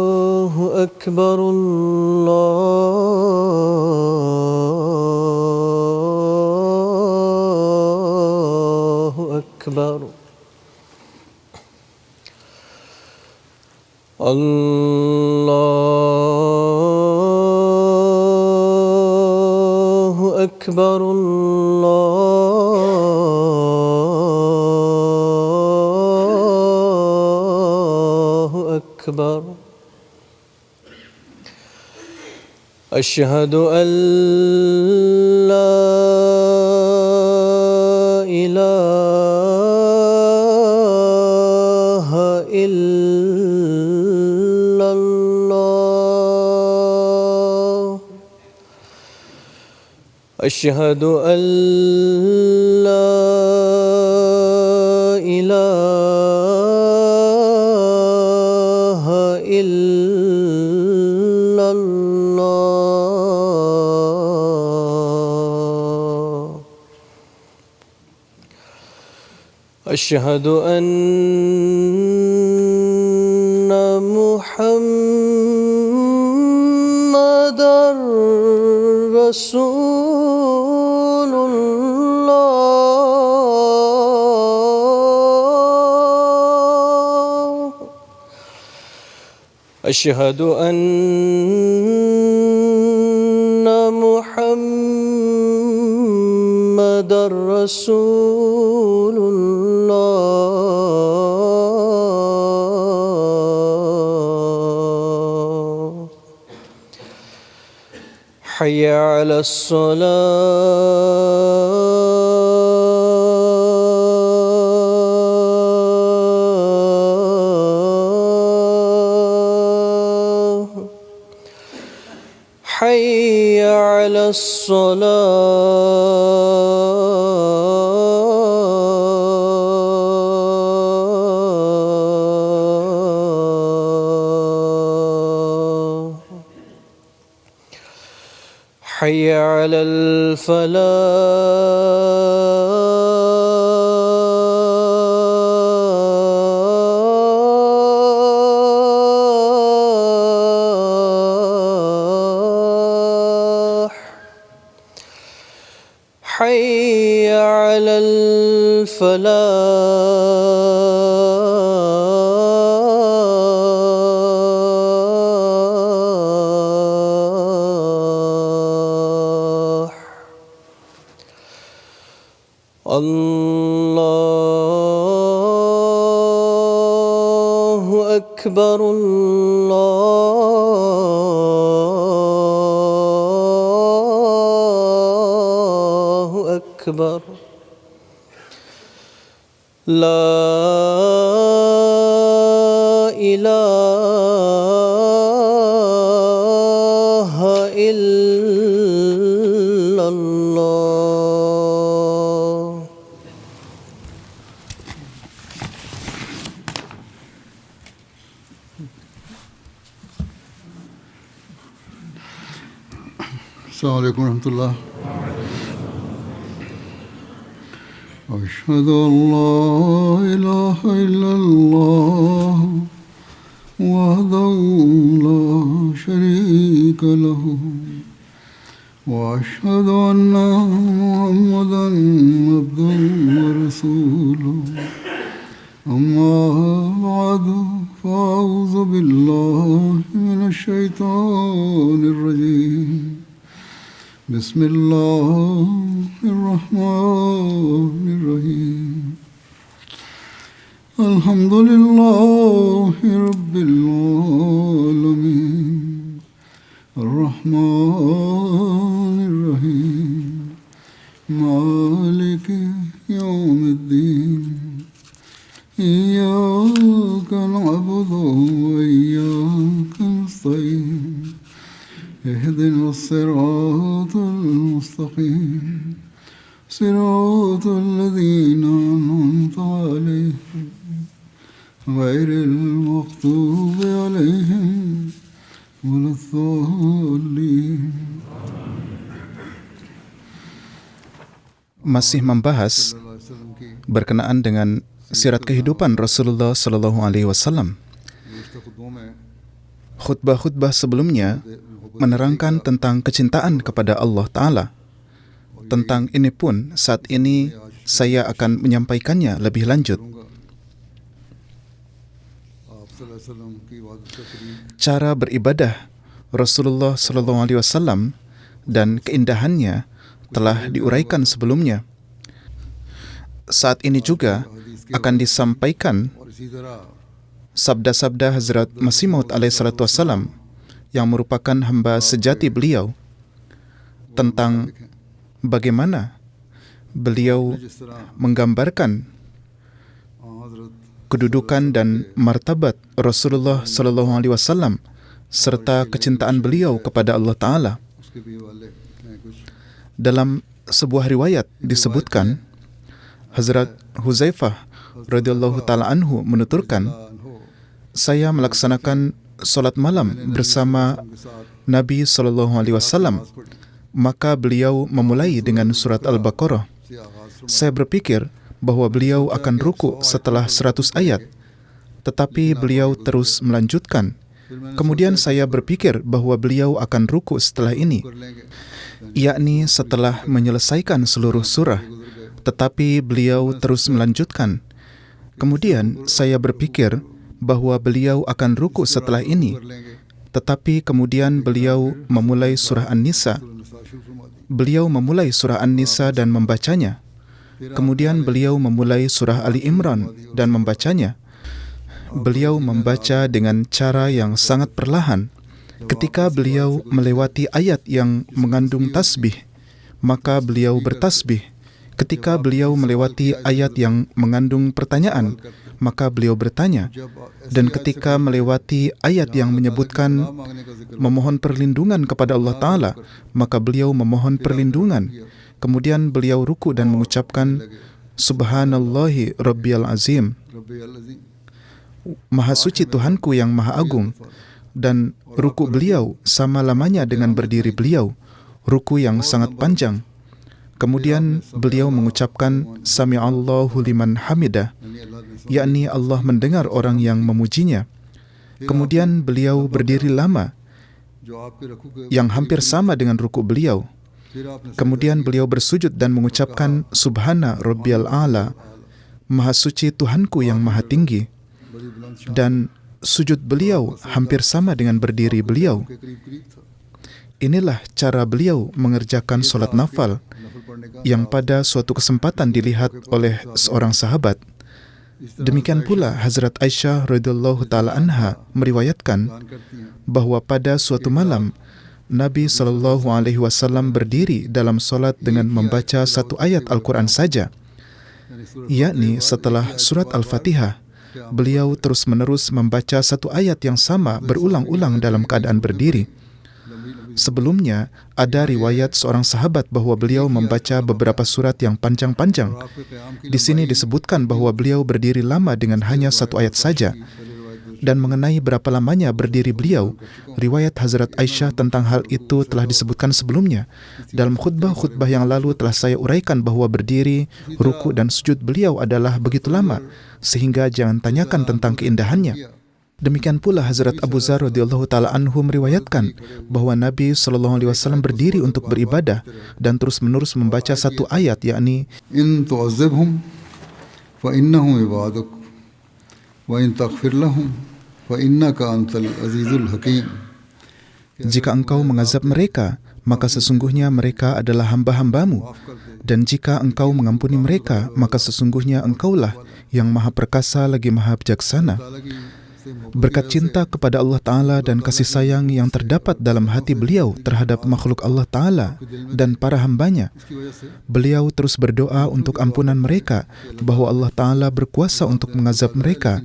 الله أكبر الله أكبر الله أكبر الله أكبر أشهد أن لا إله إلا الله أشهد أن لا إله إلا الله أشهد أن محمدًا رسول الله أشهد أن محمدًا رسول الله حي على الصلاة حي على الصلاة حي على الفلاح حي على الفلاح الله أكبر الله أكبر لا إله إلا الله السلام عليكم ورحمة الله. أشهد أن لا إله إلا الله وحده لا شريك له وأشهد أن محمدا عبده ورسوله أما بعد فأعوذ بالله من الشيطان الرجيم بسم الله الرحمن الرحيم الحمد لله رب العالمين الرحمن الرحيم مالك الصراط المستقيم صراط الذين أنعمت عليهم غير المغضوب عليهم ولا الضالين. Masih membahas berkenaan dengan sirat kehidupan Rasulullah Sallallahu Alaihi Wasallam. Khutbah-khutbah sebelumnya menerangkan tentang kecintaan kepada Allah Ta'ala. Tentang ini pun saat ini saya akan menyampaikannya lebih lanjut. Cara beribadah Rasulullah Sallallahu Alaihi Wasallam dan keindahannya telah diuraikan sebelumnya. Saat ini juga akan disampaikan sabda-sabda Hazrat Masih Maud alaihi salatu wassalam yang merupakan hamba sejati beliau tentang bagaimana beliau menggambarkan kedudukan dan martabat Rasulullah Sallallahu Alaihi Wasallam serta kecintaan beliau kepada Allah Ta'ala. Dalam sebuah riwayat disebutkan, Hazrat Huzaifah radhiyallahu ta'ala anhu menuturkan, saya melaksanakan solat malam bersama Nabi Sallallahu Alaihi Wasallam, maka beliau memulai dengan surat Al-Baqarah. Saya berpikir bahwa beliau akan ruku setelah 100 ayat, tetapi beliau terus melanjutkan. Kemudian saya berpikir bahwa beliau akan ruku setelah ini, yakni setelah menyelesaikan seluruh surah, tetapi beliau terus melanjutkan. Kemudian saya berpikir bahwa beliau akan ruku setelah ini, tetapi kemudian beliau memulai surah An-Nisa. Beliau memulai surah An-Nisa dan membacanya. Kemudian beliau memulai surah Ali Imran dan membacanya. Beliau membaca dengan cara yang sangat perlahan. Ketika beliau melewati ayat yang mengandung tasbih, maka beliau bertasbih. Ketika beliau melewati ayat yang mengandung pertanyaan, maka beliau bertanya. Dan ketika melewati ayat yang menyebutkan memohon perlindungan kepada Allah Ta'ala, maka beliau memohon perlindungan. Kemudian beliau ruku dan mengucapkan Subhanallahi Rabbiyal Azim, Maha suci Tuhanku yang Maha Agung. Dan ruku beliau sama lamanya dengan berdiri beliau, ruku yang sangat panjang. Kemudian beliau mengucapkan Sami'allahu liman hamidah, yakni Allah mendengar orang yang memujinya. Kemudian beliau berdiri lama, yang hampir sama dengan ruku beliau. Kemudian beliau bersujud dan mengucapkan Subhana Rabbiyal A'la, Maha suci Tuhanku yang Maha tinggi. Dan sujud beliau hampir sama dengan berdiri beliau. Inilah cara beliau mengerjakan solat nafal yang pada suatu kesempatan dilihat oleh seorang sahabat. Demikian pula Hazrat Aisyah radhiyallahu ta'ala anha meriwayatkan bahwa pada suatu malam Nabi Sallallahu Alaihi Wasallam berdiri dalam solat dengan membaca satu ayat Al-Quran saja, yakni setelah surat Al-Fatihah. Beliau terus-menerus membaca satu ayat yang sama berulang-ulang dalam keadaan berdiri. Sebelumnya, ada riwayat seorang sahabat bahwa beliau membaca beberapa surat yang panjang-panjang. Di sini disebutkan bahwa beliau berdiri lama dengan hanya satu ayat saja. Dan mengenai berapa lamanya berdiri beliau, riwayat Hazrat Aisyah tentang hal itu telah disebutkan sebelumnya. Dalam khutbah-khutbah yang lalu telah saya uraikan bahwa berdiri, ruku dan sujud beliau adalah begitu lama, sehingga jangan tanyakan tentang keindahannya. Demikian pula Hazrat Abu Dzar radhiyallahu ta'ala anhu meriwayatkan bahwa Nabi SAW berdiri untuk beribadah dan terus-menerus membaca satu ayat, yakni In tu'azzibhum fa innahum ibaduk wa in taghfir lahum fa innaka antal azizul hakim. jika engkau mengazab mereka, maka sesungguhnya mereka adalah hamba-hambamu. Dan jika engkau mengampuni mereka, maka sesungguhnya engkaulah yang maha perkasa lagi maha bijaksana. Berkat cinta kepada Allah Ta'ala dan kasih sayang yang terdapat dalam hati beliau terhadap makhluk Allah Ta'ala dan para hambanya, beliau terus berdoa untuk ampunan mereka, bahwa Allah Ta'ala berkuasa untuk mengazab mereka.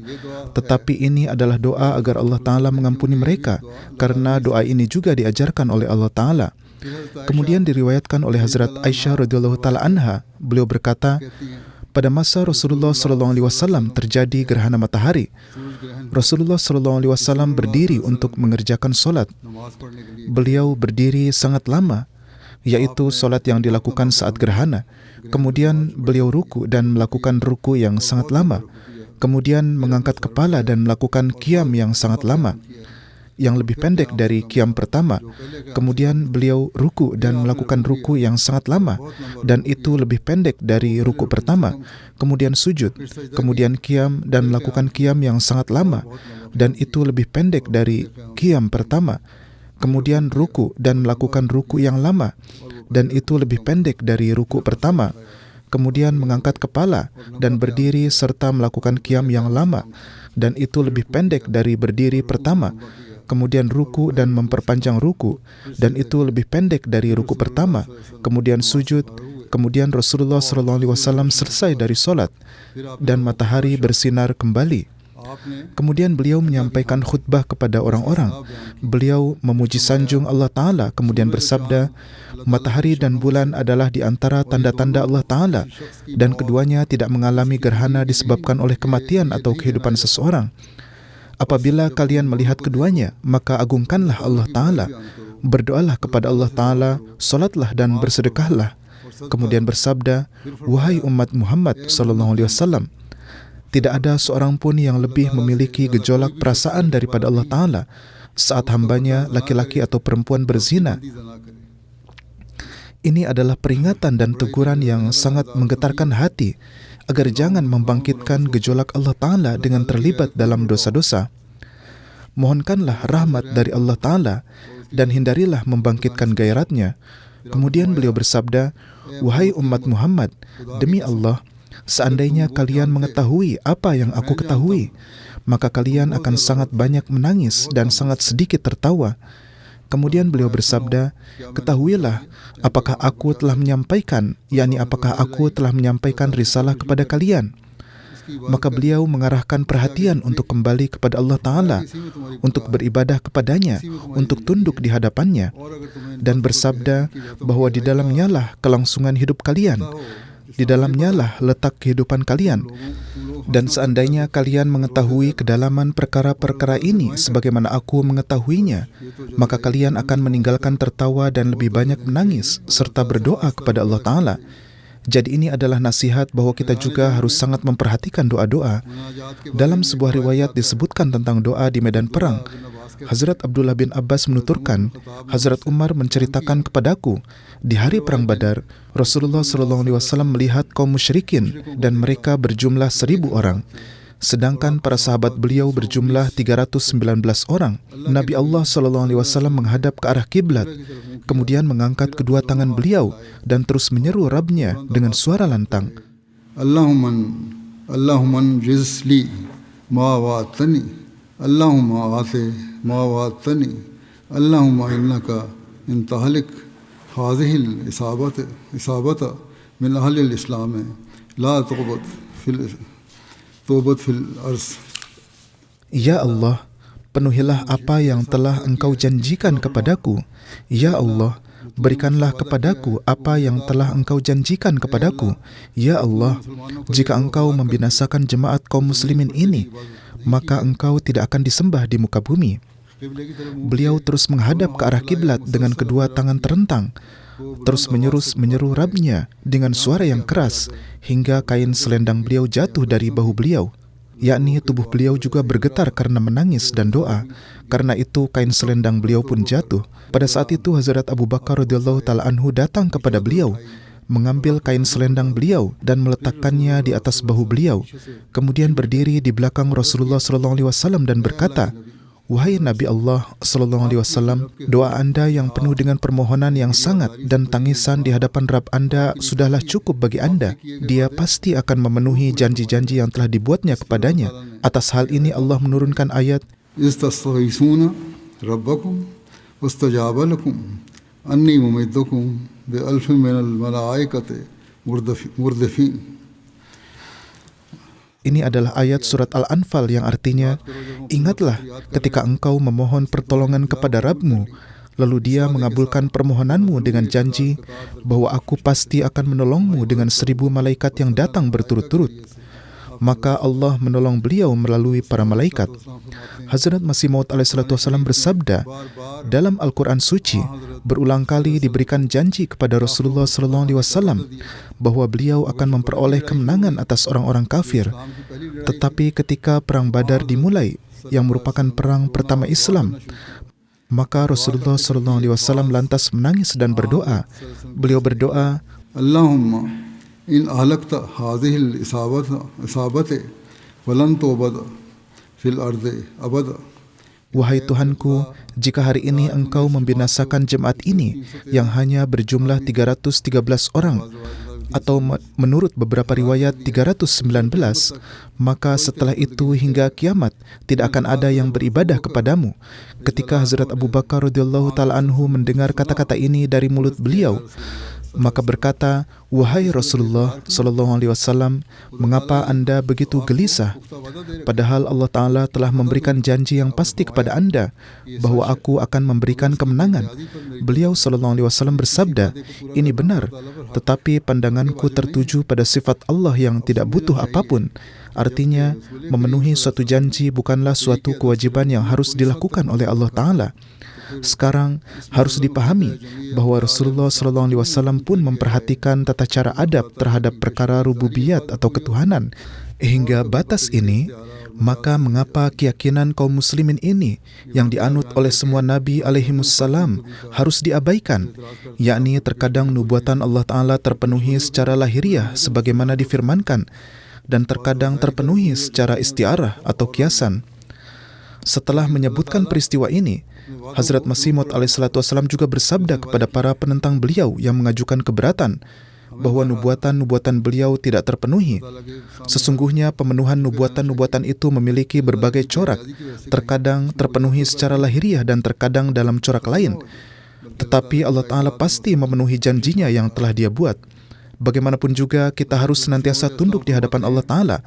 Tetapi ini adalah doa agar Allah Ta'ala mengampuni mereka, karena doa ini juga diajarkan oleh Allah Ta'ala. Kemudian diriwayatkan oleh Hazrat Aisyah radhiyallahu ta'ala anha, beliau berkata, pada masa Rasulullah SAW terjadi gerhana matahari. Rasulullah SAW berdiri untuk mengerjakan solat. Beliau berdiri sangat lama, yaitu solat yang dilakukan saat gerhana. Kemudian beliau ruku dan melakukan ruku yang sangat lama. Kemudian mengangkat kepala dan melakukan qiyam yang sangat lama, yang lebih pendek dari qiyam pertama. Kemudian beliau ruku dan melakukan ruku yang sangat lama, dan itu lebih pendek dari ruku pertama. Kemudian sujud, kemudian qiyam dan melakukan qiyam yang sangat lama, dan itu lebih pendek dari qiyam pertama. Kemudian ruku dan melakukan ruku yang lama, dan itu lebih pendek dari ruku pertama. Kemudian mengangkat kepala dan berdiri serta melakukan qiyam yang lama, dan itu lebih pendek dari berdiri pertama. Kemudian ruku dan memperpanjang ruku, dan itu lebih pendek dari ruku pertama. Kemudian sujud. Kemudian Rasulullah SAW selesai dari solat, dan matahari bersinar kembali. Kemudian beliau menyampaikan khutbah kepada orang-orang. Beliau memuji sanjung Allah Ta'ala, kemudian bersabda, matahari dan bulan adalah di antara tanda-tanda Allah Ta'ala, dan keduanya tidak mengalami gerhana disebabkan oleh kematian atau kehidupan seseorang. Apabila kalian melihat keduanya, maka agungkanlah Allah Ta'ala, berdoalah kepada Allah Ta'ala, solatlah dan bersedekahlah. Kemudian bersabda, wahai umat Muhammad SAW, tidak ada seorang pun yang lebih memiliki gejolak perasaan daripada Allah Ta'ala saat hambanya, laki-laki atau perempuan, berzina. Ini adalah peringatan dan teguran yang sangat menggetarkan hati, agar jangan membangkitkan gejolak Allah Ta'ala dengan terlibat dalam dosa-dosa. Mohonkanlah rahmat dari Allah Ta'ala dan hindarilah membangkitkan gairatnya. Kemudian beliau bersabda, wahai umat Muhammad, demi Allah, seandainya kalian mengetahui apa yang aku ketahui, maka kalian akan sangat banyak menangis dan sangat sedikit tertawa. Kemudian beliau bersabda, ketahuilah, apakah aku telah menyampaikan, yakni apakah aku telah menyampaikan risalah kepada kalian? Maka beliau mengarahkan perhatian untuk kembali kepada Allah Ta'ala, untuk beribadah kepadanya, untuk tunduk di hadapannya, dan bersabda bahwa di dalamnya lah kelangsungan hidup kalian, di dalamnya lah letak kehidupan kalian. Dan seandainya kalian mengetahui kedalaman perkara-perkara ini sebagaimana aku mengetahuinya, maka kalian akan meninggalkan tertawa dan lebih banyak menangis serta berdoa kepada Allah Ta'ala. Jadi ini adalah nasihat bahwa kita juga harus sangat memperhatikan doa-doa. Dalam sebuah riwayat disebutkan tentang doa di medan perang. Hazrat Abdullah bin Abbas menuturkan, Hazrat Umar menceritakan kepadaku, di hari perang Badar, Rasulullah SAW melihat kaum musyrikin dan mereka berjumlah 1.000 orang. Sedangkan para sahabat beliau berjumlah 319 orang. Nabi Allah SAW menghadap ke arah kiblat, kemudian mengangkat kedua tangan beliau dan terus menyeru Rabb-Nya dengan suara lantang, Allahumma jizli ma wa'atani, Allahumma ati ma wa'atani, Allahumma innaka intahalik hadhihi al-isabata min ahli al-islam la tuqbad fil ars. Ya Allah, penuhilah apa yang telah Engkau janjikan kepadaku. Ya Allah, berikanlah kepadaku apa yang telah Engkau janjikan kepadaku. Ya Allah, jika Engkau membinasakan jemaat kaum muslimin ini, maka Engkau tidak akan disembah di muka bumi. Beliau terus menghadap ke arah kiblat dengan kedua tangan terentang, terus menyeru Rabb-Nya dengan suara yang keras, hingga kain selendang beliau jatuh dari bahu beliau, yakni tubuh beliau juga bergetar karena menangis dan doa. Karena itu kain selendang beliau pun jatuh. Pada saat itu Hazrat Abu Bakar radhiyallahu ta'ala anhu datang kepada beliau, mengambil kain selendang beliau dan meletakkannya di atas bahu beliau, kemudian berdiri di belakang Rasulullah SAW dan berkata, Wahai Nabi Allah sallallahu alaihi wasallam, doa Anda yang penuh dengan permohonan yang sangat dan tangisan di hadapan Rabb Anda sudahlah cukup bagi Anda. Dia pasti akan memenuhi janji-janji yang telah dibuatnya kepadanya. Atas hal ini Allah menurunkan ayat Istastaghithuna rabbakum wastajaba lakum anni mumiddukum bi alfin minal malaikati murdifin. Ini adalah ayat surat Al-Anfal yang artinya, ingatlah ketika engkau memohon pertolongan kepada Rabb-Mu, lalu Dia mengabulkan permohonanmu dengan janji bahwa aku pasti akan menolongmu dengan 1000 malaikat yang datang berturut-turut. Maka Allah menolong beliau melalui para malaikat. Hazrat Masih Maud alaihissalam bersabda, dalam Al-Quran Suci berulang kali diberikan janji kepada Rasulullah SAW bahwa beliau akan memperoleh kemenangan atas orang-orang kafir. Tetapi ketika Perang Badar dimulai, yang merupakan perang pertama Islam, maka Rasulullah SAW lantas menangis dan berdoa. Beliau berdoa, Allahumma in ahlakta hadhil isabati walan tubad fil ardi abada. wahai Tuhanku, jika hari ini Engkau membinasakan jemaat ini yang hanya berjumlah 313 orang, atau menurut beberapa riwayat 319, maka setelah itu hingga kiamat tidak akan ada yang beribadah kepadamu. Ketika Hazrat Abu Bakar radhiyallahu ta'ala anhu mendengar kata-kata ini dari mulut beliau, maka berkata, wahai Rasulullah sallallahu alaihi wasallam, mengapa Anda begitu gelisah? Padahal Allah Ta'ala telah memberikan janji yang pasti kepada Anda bahwa aku akan memberikan kemenangan. Beliau sallallahu alaihi wasallam bersabda, ini benar, tetapi pandanganku tertuju pada sifat Allah yang tidak butuh apapun. Artinya, memenuhi suatu janji bukanlah suatu kewajiban yang harus dilakukan oleh Allah Ta'ala. Sekarang harus dipahami bahwa Rasulullah SAW pun memperhatikan tata cara adab terhadap perkara rububiyat atau ketuhanan. Hingga batas ini, maka mengapa keyakinan kaum muslimin ini yang dianut oleh semua Nabi alaihimussalam harus diabaikan? Yakni terkadang nubuatan Allah Ta'ala terpenuhi secara lahiriah sebagaimana difirmankan, dan terkadang terpenuhi secara istiarah atau kiasan. Setelah menyebutkan peristiwa ini, Hazrat Masih Maud alaihissalam juga bersabda kepada para penentang beliau yang mengajukan keberatan bahwa nubuatan-nubuatan beliau tidak terpenuhi. Sesungguhnya pemenuhan nubuatan-nubuatan itu memiliki berbagai corak, terkadang terpenuhi secara lahiriah dan terkadang dalam corak lain. Tetapi Allah Ta'ala pasti memenuhi janjinya yang telah Dia buat. Bagaimanapun juga kita harus senantiasa tunduk di hadapan Allah Ta'ala,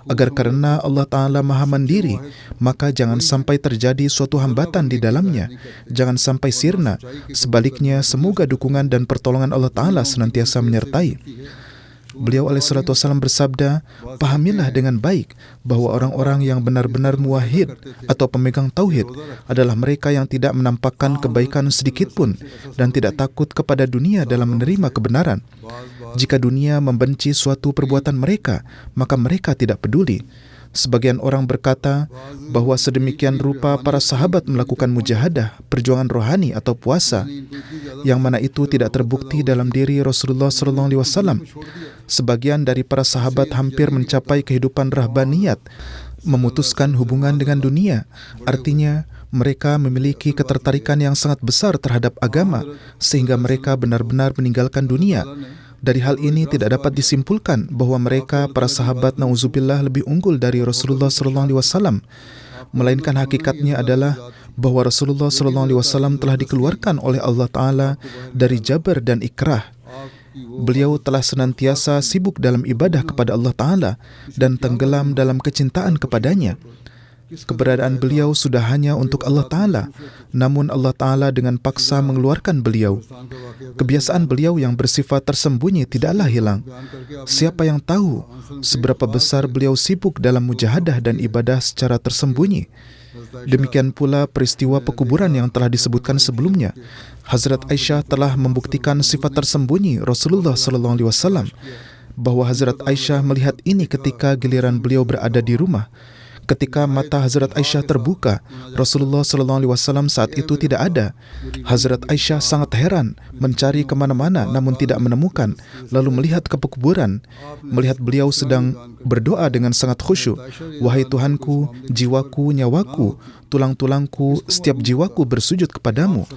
agar karena Allah Ta'ala maha mandiri, maka jangan sampai terjadi suatu hambatan di dalamnya, jangan sampai sirna. Sebaliknya, semoga dukungan dan pertolongan Allah Ta'ala senantiasa menyertai. Beliau alaihissalatu wassalam bersabda, pahamilah dengan baik bahwa orang-orang yang benar-benar muwahhid atau pemegang tauhid adalah mereka yang tidak menampakkan kebaikan sedikit pun dan tidak takut kepada dunia dalam menerima kebenaran. Jika dunia membenci suatu perbuatan mereka, maka mereka tidak peduli. Sebagian orang berkata bahwa sedemikian rupa para sahabat melakukan mujahadah, perjuangan rohani atau puasa, yang mana itu tidak terbukti dalam diri Rasulullah SAW. Sebagian dari para sahabat hampir mencapai kehidupan rahbaniyat, memutuskan hubungan dengan dunia. Artinya, mereka memiliki ketertarikan yang sangat besar terhadap agama, sehingga mereka benar-benar meninggalkan dunia. Dari hal ini tidak dapat disimpulkan bahwa mereka, para sahabat na'udzubillah, lebih unggul dari Rasulullah SAW. Melainkan hakikatnya adalah bahwa Rasulullah SAW telah dikeluarkan oleh Allah Ta'ala dari jabar dan ikrah. Beliau telah senantiasa sibuk dalam ibadah kepada Allah Ta'ala dan tenggelam dalam kecintaan kepadanya. Keberadaan beliau sudah hanya untuk Allah Ta'ala, namun Allah Ta'ala dengan paksa mengeluarkan beliau. Kebiasaan beliau yang bersifat tersembunyi tidaklah hilang. Siapa yang tahu seberapa besar beliau sibuk dalam mujahadah dan ibadah secara tersembunyi? Demikian pula peristiwa pekuburan yang telah disebutkan sebelumnya. Hazrat Aisyah telah membuktikan sifat tersembunyi Rasulullah SAW, bahwa Hazrat Aisyah melihat ini ketika giliran beliau berada di rumah. Ketika mata Hazrat Aisyah terbuka, Rasulullah SAW saat itu tidak ada. Hazrat Aisyah sangat heran, mencari kemana-mana namun tidak menemukan, lalu melihat ke pekuburan. Melihat beliau sedang berdoa dengan sangat khusyuk, "Wahai Tuhanku, jiwaku, nyawaku, tulang-tulangku, setiap jiwaku bersujud kepadamu."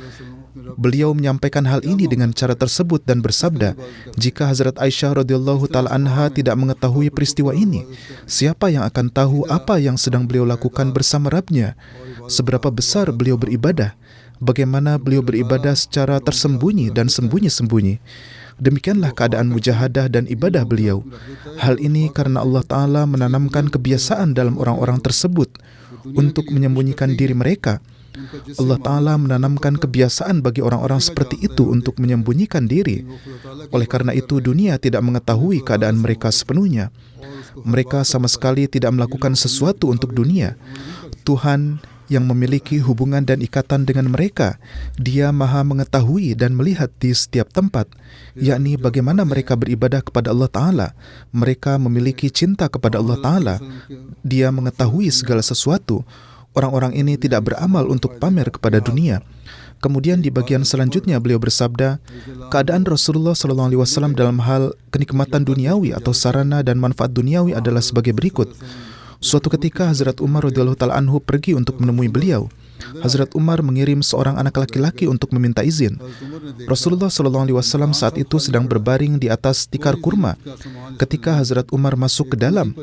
Beliau menyampaikan hal ini dengan cara tersebut dan bersabda, jika Hazrat Aisyah radhiyallahu taala anha tidak mengetahui peristiwa ini, siapa yang akan tahu apa yang sedang beliau lakukan bersama Rabb-Nya? Seberapa besar beliau beribadah? Bagaimana beliau beribadah secara tersembunyi dan sembunyi-sembunyi? Demikianlah keadaan mujahadah dan ibadah beliau. Hal ini karena Allah Ta'ala menanamkan kebiasaan dalam orang-orang tersebut untuk menyembunyikan diri mereka. Allah Ta'ala menanamkan kebiasaan bagi orang-orang seperti itu untuk menyembunyikan diri. Oleh karena itu, dunia tidak mengetahui keadaan mereka sepenuhnya. Mereka sama sekali tidak melakukan sesuatu untuk dunia. Tuhan yang memiliki hubungan dan ikatan dengan mereka, Dia Maha mengetahui dan melihat di setiap tempat, yakni bagaimana mereka beribadah kepada Allah Ta'ala. Mereka memiliki cinta kepada Allah Ta'ala. Dia mengetahui segala sesuatu. Orang-orang ini tidak beramal untuk pamer kepada dunia. Kemudian di bagian selanjutnya beliau bersabda, keadaan Rasulullah SAW dalam hal kenikmatan duniawi atau sarana dan manfaat duniawi adalah sebagai berikut. Suatu ketika Hazrat Umar radhiyallahu taala anhu pergi untuk menemui beliau. Hazrat Umar mengirim seorang anak laki-laki untuk meminta izin. Rasulullah SAW saat itu sedang berbaring di atas tikar kurma. Ketika Hazrat Umar masuk ke dalam,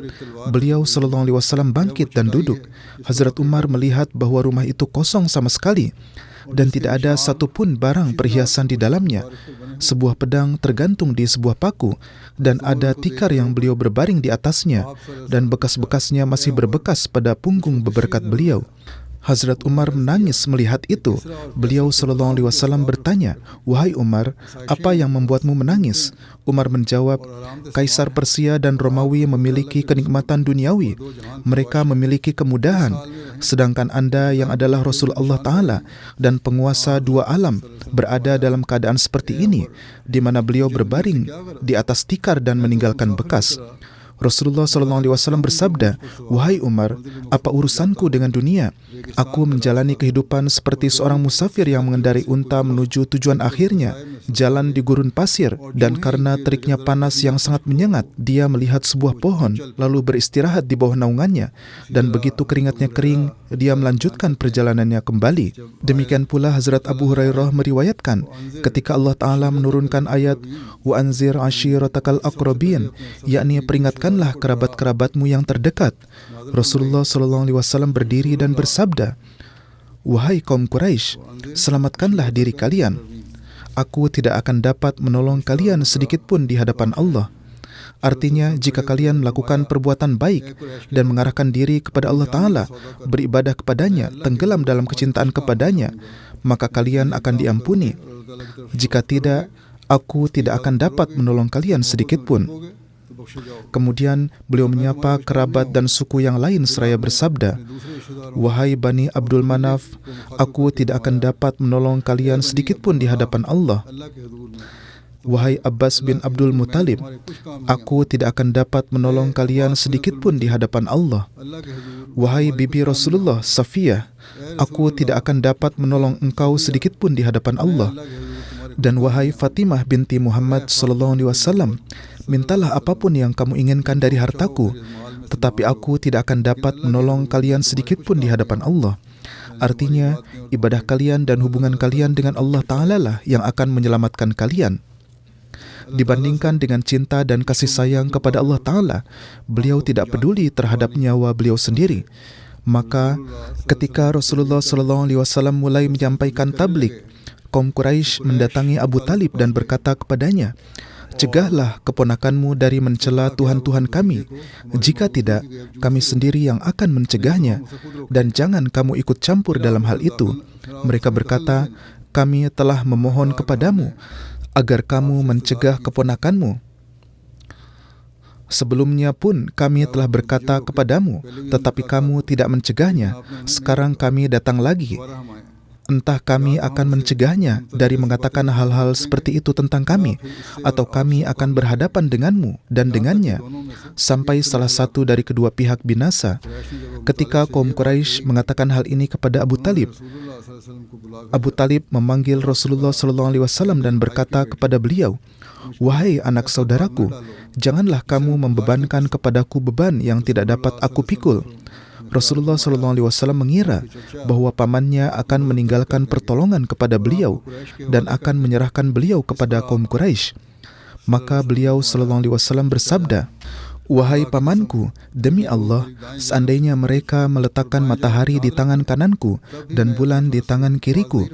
beliau SAW bangkit dan duduk. Hazrat Umar melihat bahwa rumah itu kosong sama sekali dan tidak ada satupun barang perhiasan di dalamnya. Sebuah pedang tergantung di sebuah paku dan ada tikar yang beliau berbaring di atasnya dan bekas-bekasnya masih berbekas pada punggung beberkat beliau. Hazrat Umar menangis melihat itu. Beliau SAW bertanya, "Wahai Umar, apa yang membuatmu menangis?" Umar menjawab, "Kaisar Persia dan Romawi memiliki kenikmatan duniawi. Mereka memiliki kemudahan. Sedangkan Anda yang adalah Rasul Allah Ta'ala dan penguasa dua alam berada dalam keadaan seperti ini, di mana beliau berbaring di atas tikar dan meninggalkan bekas." Rasulullah SAW bersabda, "Wahai Umar, apa urusanku dengan dunia? Aku menjalani kehidupan seperti seorang musafir yang mengendarai unta menuju tujuan akhirnya, jalan di gurun pasir, dan karena teriknya panas yang sangat menyengat, dia melihat sebuah pohon, lalu beristirahat di bawah naungannya, dan begitu keringatnya kering, dia melanjutkan perjalanannya kembali." Demikian pula Hazrat Abu Hurairah meriwayatkan, ketika Allah Ta'ala menurunkan ayat, "Wa anzir ashiratakal aqrabin," yakni peringatkanlah kerabat-kerabatmu yang terdekat. Rasulullah SAW berdiri dan bersabda, "Wahai kaum Quraisy, selamatkanlah diri kalian. Aku tidak akan dapat menolong kalian sedikit pun di hadapan Allah." Artinya, jika kalian melakukan perbuatan baik dan mengarahkan diri kepada Allah Ta'ala, beribadah kepadanya, tenggelam dalam kecintaan kepadanya, maka kalian akan diampuni. Jika tidak, aku tidak akan dapat menolong kalian sedikit pun. Kemudian beliau menyapa kerabat dan suku yang lain seraya bersabda, "Wahai Bani Abdul Manaf, aku tidak akan dapat menolong kalian sedikit pun di hadapan Allah. Wahai Abbas bin Abdul Muttalib, aku tidak akan dapat menolong kalian sedikit pun di hadapan Allah. Wahai bibi Rasulullah Safiyah, aku tidak akan dapat menolong engkau sedikit pun di hadapan Allah. Dan wahai Fatimah binti Muhammad SAW, mintalah apapun yang kamu inginkan dari hartaku, tetapi aku tidak akan dapat menolong kalian sedikit pun di hadapan Allah." Artinya, ibadah kalian dan hubungan kalian dengan Allah Ta'ala lah yang akan menyelamatkan kalian. Dibandingkan dengan cinta dan kasih sayang kepada Allah Ta'ala, beliau tidak peduli terhadap nyawa beliau sendiri. Maka ketika Rasulullah SAW mulai menyampaikan tabligh, kaum Quraisy mendatangi Abu Talib dan berkata kepadanya, "Cegahlah keponakanmu dari mencela Tuhan-Tuhan kami. Jika tidak, kami sendiri yang akan mencegahnya. Dan jangan kamu ikut campur dalam hal itu." Mereka berkata, "Kami telah memohon kepadamu agar kamu mencegah keponakanmu. Sebelumnya pun kami telah berkata kepadamu, tetapi kamu tidak mencegahnya. Sekarang kami datang lagi. entah kami akan mencegahnya dari mengatakan hal-hal seperti itu tentang kami, atau kami akan berhadapan denganmu dan dengannya, sampai salah satu dari kedua pihak binasa. Ketika kaum Quraisy mengatakan hal ini kepada Abu Talib, Abu Talib memanggil Rasulullah SAW dan berkata kepada beliau, "Wahai anak saudaraku, janganlah kamu membebankan kepadaku beban yang tidak dapat aku pikul." Rasulullah SAW mengira bahwa pamannya akan meninggalkan pertolongan kepada beliau dan akan menyerahkan beliau kepada kaum Quraisy. Maka beliau SAW bersabda, "Wahai pamanku, demi Allah, seandainya mereka meletakkan matahari di tangan kananku dan bulan di tangan kiriku,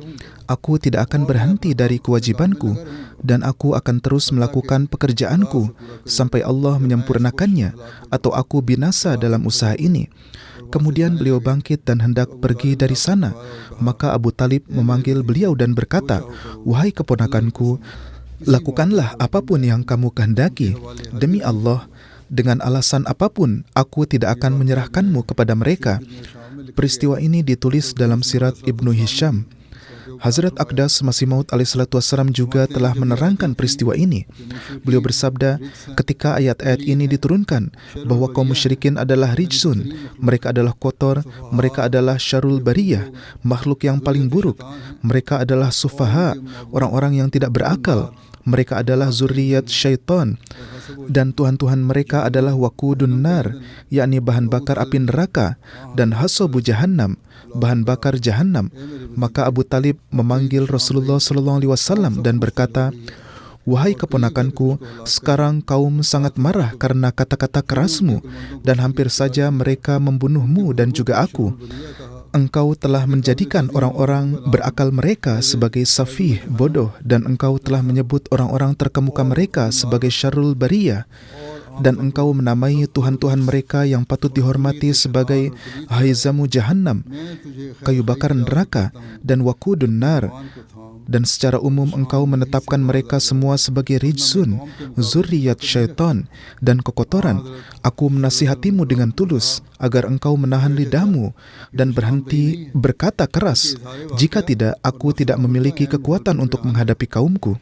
aku tidak akan berhenti dari kewajibanku dan aku akan terus melakukan pekerjaanku sampai Allah menyempurnakannya atau aku binasa dalam usaha ini." Kemudian beliau bangkit dan hendak pergi dari sana. Maka Abu Talib memanggil beliau dan berkata, "Wahai keponakanku, lakukanlah apapun yang kamu kehendaki. Demi Allah, dengan alasan apapun, aku tidak akan menyerahkanmu kepada mereka." Peristiwa ini ditulis dalam Sirat Ibnu Hisham. Hazrat Aqdas Masih Maud alaihissalatu wassalam juga telah menerangkan peristiwa ini. Beliau bersabda, ketika ayat-ayat ini diturunkan bahwa kaum musyrikin adalah rijsun, mereka adalah kotor, mereka adalah syarul bariyah, makhluk yang paling buruk, mereka adalah sufaha, orang-orang yang tidak berakal, mereka adalah zurriyat syaitan, dan Tuhan-Tuhan mereka adalah waqudun nar, yakni bahan bakar api neraka, dan hasabu jahannam, bahan bakar jahannam. Maka Abu Talib memanggil Rasulullah SAW dan berkata, "Wahai keponakanku, sekarang kaum sangat marah karena kata-kata kerasmu, dan hampir saja mereka membunuhmu dan juga aku. Engkau telah menjadikan orang-orang berakal mereka sebagai safih, bodoh, dan engkau telah menyebut orang-orang terkemuka mereka sebagai syarrul bariyah, dan engkau menamai Tuhan-Tuhan mereka yang patut dihormati sebagai haizamu jahannam, kayu bakar neraka, dan waqudun nar. Dan secara umum engkau menetapkan mereka semua sebagai rijsun, zurriyat syaitan, dan kekotoran. Aku menasihatimu dengan tulus agar engkau menahan lidahmu dan berhenti berkata keras. Jika tidak, aku tidak memiliki kekuatan untuk menghadapi kaumku."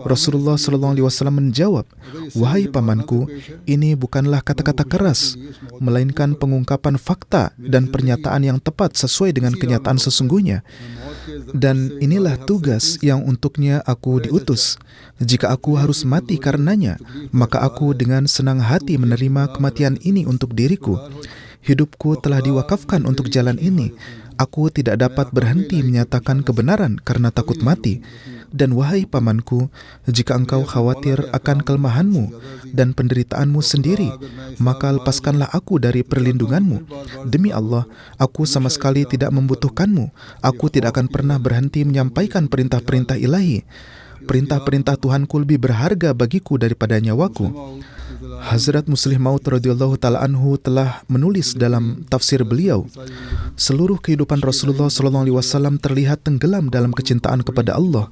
Rasulullah SAW menjawab, "Wahai pamanku, ini bukanlah kata-kata keras, melainkan pengungkapan fakta dan pernyataan yang tepat sesuai dengan kenyataan sesungguhnya. Dan inilah tugas yang untuknya aku diutus. Jika aku harus mati karenanya, maka aku dengan senang hati menerima kematian ini untuk diriku. Hidupku telah diwakafkan untuk jalan ini. Aku tidak dapat berhenti menyatakan kebenaran karena takut mati. Dan wahai pamanku, jika engkau khawatir akan kelemahanmu dan penderitaanmu sendiri, maka lepaskanlah aku dari perlindunganmu. Demi Allah, aku sama sekali tidak membutuhkanmu. Aku tidak akan pernah berhenti menyampaikan perintah-perintah ilahi. Perintah-perintah Tuhanku lebih berharga bagiku daripada nyawaku." Hazrat Muslih Maud radhiyallahu ta'ala anhu telah menulis dalam tafsir beliau, seluruh kehidupan Rasulullah SAW terlihat tenggelam dalam kecintaan kepada Allah,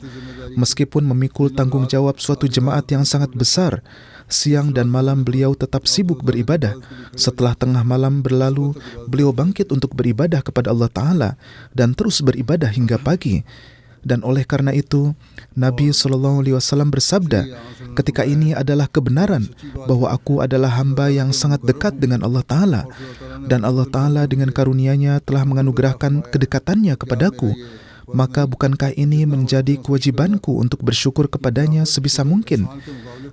meskipun memikul tanggung jawab suatu jemaat yang sangat besar. Siang dan malam beliau tetap sibuk beribadah. Setelah tengah malam berlalu, beliau bangkit untuk beribadah kepada Allah Ta'ala dan terus beribadah hingga pagi. Dan oleh karena itu, Nabi SAW bersabda, "Ketika ini adalah kebenaran bahwa aku adalah hamba yang sangat dekat dengan Allah Ta'ala, dan Allah Ta'ala dengan karunia-Nya telah menganugerahkan kedekatannya kepadaku. Maka bukankah ini menjadi kewajibanku untuk bersyukur kepadanya sebisa mungkin?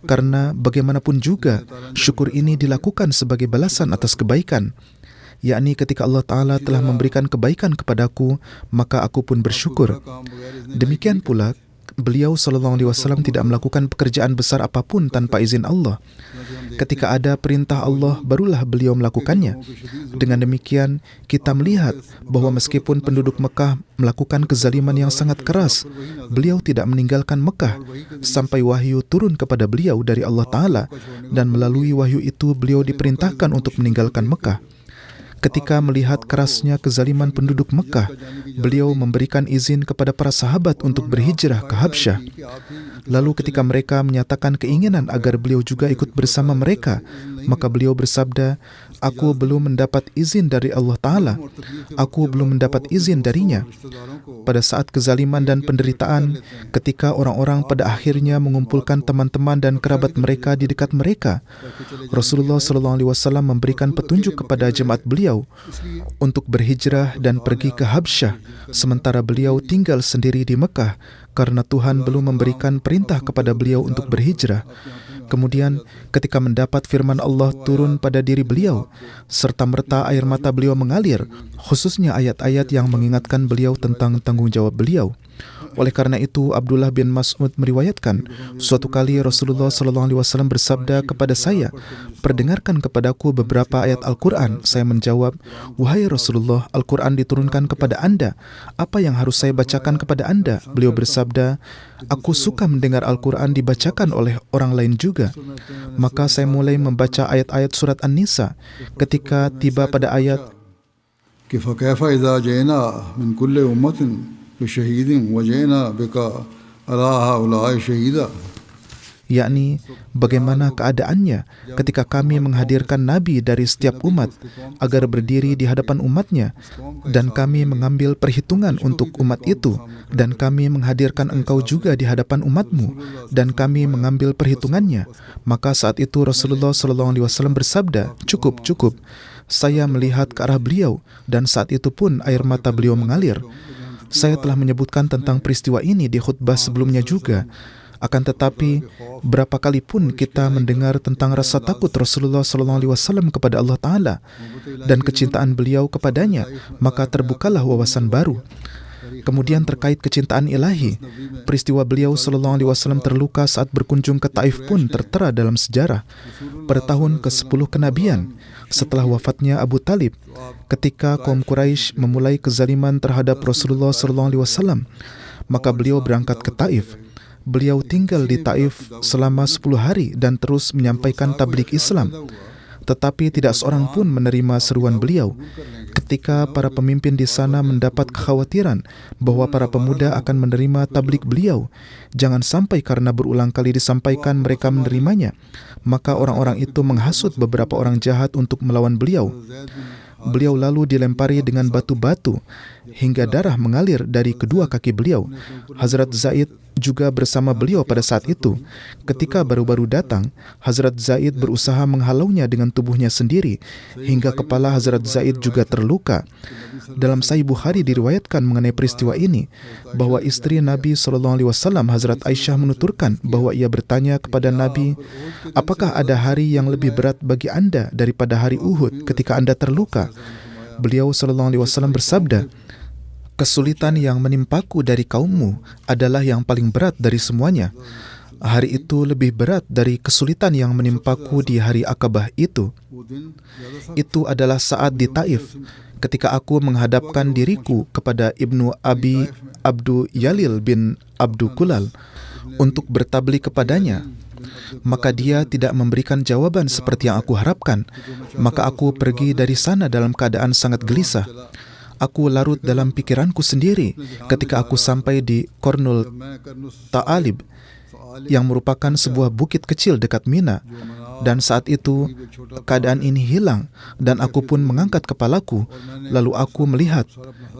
Karena bagaimanapun juga, syukur ini dilakukan sebagai balasan atas kebaikan, yakni ketika Allah Ta'ala telah memberikan kebaikan kepadaku, maka aku pun bersyukur." Demikian pula, beliau SAW tidak melakukan pekerjaan besar apapun tanpa izin Allah. Ketika ada perintah Allah, barulah beliau melakukannya. Dengan demikian, kita melihat bahwa meskipun penduduk Mekah melakukan kezaliman yang sangat keras, beliau tidak meninggalkan Mekah sampai wahyu turun kepada beliau dari Allah Ta'ala, dan melalui wahyu itu beliau diperintahkan untuk meninggalkan Mekah. Ketika melihat kerasnya kezaliman penduduk Mekah, beliau memberikan izin kepada para sahabat untuk berhijrah ke Habsyah. Lalu ketika mereka menyatakan keinginan agar beliau juga ikut bersama mereka, maka beliau bersabda, aku belum mendapat izin dari Allah Ta'ala. Aku belum mendapat izin darinya. Pada saat kezaliman dan penderitaan, ketika orang-orang pada akhirnya mengumpulkan teman-teman dan kerabat mereka di dekat mereka, Rasulullah SAW memberikan petunjuk kepada jemaat beliau untuk berhijrah dan pergi ke Habsyah, sementara beliau tinggal sendiri di Mekah karena Tuhan belum memberikan perintah kepada beliau untuk berhijrah. Kemudian ketika mendapat firman Allah turun pada diri beliau, serta-merta air mata beliau mengalir, khususnya ayat-ayat yang mengingatkan beliau tentang tanggung jawab beliau. Oleh karena itu, Abdullah bin Mas'ud meriwayatkan, suatu kali Rasulullah SAW bersabda kepada saya, "Perdengarkan kepadaku beberapa ayat Al-Quran." Saya menjawab, "Wahai Rasulullah, Al-Quran diturunkan kepada Anda. Apa yang harus saya bacakan kepada Anda?" Beliau bersabda, "Aku suka mendengar Al-Quran dibacakan oleh orang lain juga." Maka saya mulai membaca ayat-ayat surat An-Nisa. Ketika tiba pada ayat, فَكَيْفَ إِذَا جِئْنَا مِنْ كُلِّ أُمَّةٍ بِشَهِيدٍ وَجِئْنَا بِكَ عَلَى هَؤُلَاءِ شَهِيدًا, yakni bagaimana keadaannya ketika kami menghadirkan Nabi dari setiap umat agar berdiri di hadapan umatnya, dan kami mengambil perhitungan untuk umat itu, dan kami menghadirkan engkau juga di hadapan umatmu, dan kami mengambil perhitungannya. Maka saat itu Rasulullah SAW bersabda, "Cukup, cukup." Saya melihat ke arah beliau, dan saat itu pun air mata beliau mengalir. Saya telah menyebutkan tentang peristiwa ini di khutbah sebelumnya juga. Akan tetapi, berapa kali pun kita mendengar tentang rasa takut Rasulullah SAW kepada Allah Ta'ala dan kecintaan beliau kepadanya, maka terbukalah wawasan baru. Kemudian terkait kecintaan ilahi, peristiwa beliau SAW terluka saat berkunjung ke Taif pun tertera dalam sejarah. Pada tahun ke-10 kenabian, setelah wafatnya Abu Talib, ketika kaum Quraisy memulai kezaliman terhadap Rasulullah SAW, maka beliau berangkat ke Taif. Beliau tinggal di Taif selama 10 hari dan terus menyampaikan tabligh Islam. Tetapi tidak seorang pun menerima seruan beliau. Ketika para pemimpin di sana mendapat kekhawatiran bahwa para pemuda akan menerima tabligh beliau, jangan sampai karena berulang kali disampaikan mereka menerimanya, maka orang-orang itu menghasut beberapa orang jahat untuk melawan beliau. Beliau lalu dilempari dengan batu-batu hingga darah mengalir dari kedua kaki beliau. Hazrat Zaid juga bersama beliau pada saat itu. Ketika baru-baru datang, Hazrat Zaid berusaha menghalaunya dengan tubuhnya sendiri hingga kepala Hazrat Zaid juga terluka. Dalam Sahih Bukhari diriwayatkan mengenai peristiwa ini bahwa istri Nabi SAW, Hazrat Aisyah, menuturkan bahwa ia bertanya kepada Nabi, "Apakah ada hari yang lebih berat bagi Anda daripada hari Uhud ketika Anda terluka?" Beliau SAW bersabda, "Kesulitan yang menimpaku dari kaummu adalah yang paling berat dari semuanya. Hari itu lebih berat dari kesulitan yang menimpaku di hari Aqabah itu. Itu adalah saat di Taif, ketika aku menghadapkan diriku kepada Ibnu Abi Abdu Yalil bin Abdu Kulal untuk bertabligh kepadanya. Maka dia tidak memberikan jawaban seperti yang aku harapkan. Maka aku pergi dari sana dalam keadaan sangat gelisah. Aku larut dalam pikiranku sendiri ketika aku sampai di Qornul Ta'alib, yang merupakan sebuah bukit kecil dekat Mina. Dan saat itu keadaan ini hilang dan aku pun mengangkat kepalaku. Lalu aku melihat